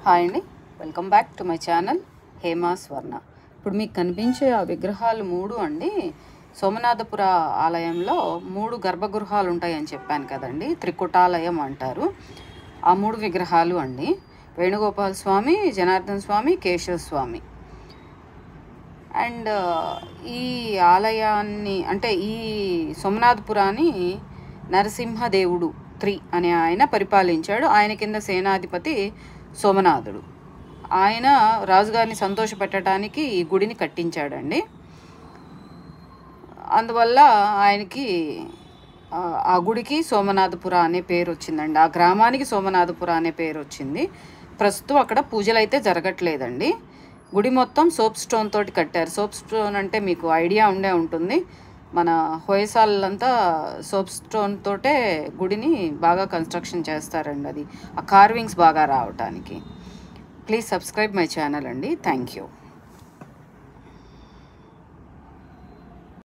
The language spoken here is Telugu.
హాయ్ అండి, welcome back to my channel Hema స్వర్ణ. ఇప్పుడు మీకు కనిపించే ఆ విగ్రహాలు 3 అండి సోమనాథపుర ఆలయంలో 3 గర్భగృహాలు ఉంటాయని చెప్పాను కదండి. త్రికుటాలయం అంటారు. ఆ 3 విగ్రహాలు అండి వేణుగోపాల స్వామి, జనార్దన స్వామి, కేశవ స్వామి. అండ్ ఈ ఆలయాన్ని అంటే ఈ సోమనాథపురాన్ని నరసింహదేవుడు 3 అనే ఆయన పరిపాలించాడు. ఆయన కింద సేనాధిపతి సోమనాథుడు. ఆయన రాజుగారిని సంతోషపెట్టడానికి ఈ గుడిని కట్టించాడండి. అందువల్ల ఆయనకి ఆ గుడికి సోమనాథపుర అనే పేరు వచ్చిందండి. ఆ గ్రామానికి సోమనాథపుర అనే పేరు వచ్చింది. ప్రస్తుతం అక్కడ పూజలు అయితే జరగట్లేదండి. గుడి మొత్తం సోప్ స్టోన్ తోటి కట్టారు. సోప్ స్టోన్ అంటే మీకు ఐడియా ఉండే ఉంటుంది. మన హోయసాలంతా సోప్ స్టోన్ తోటే గుడిని బాగా కన్స్ట్రక్షన్ చేస్తారండి. అది ఆ కార్వింగ్స్ బాగా రావటానికి. ప్లీజ్ సబ్స్క్రైబ్ మై ఛానల్ అండి. Thank you.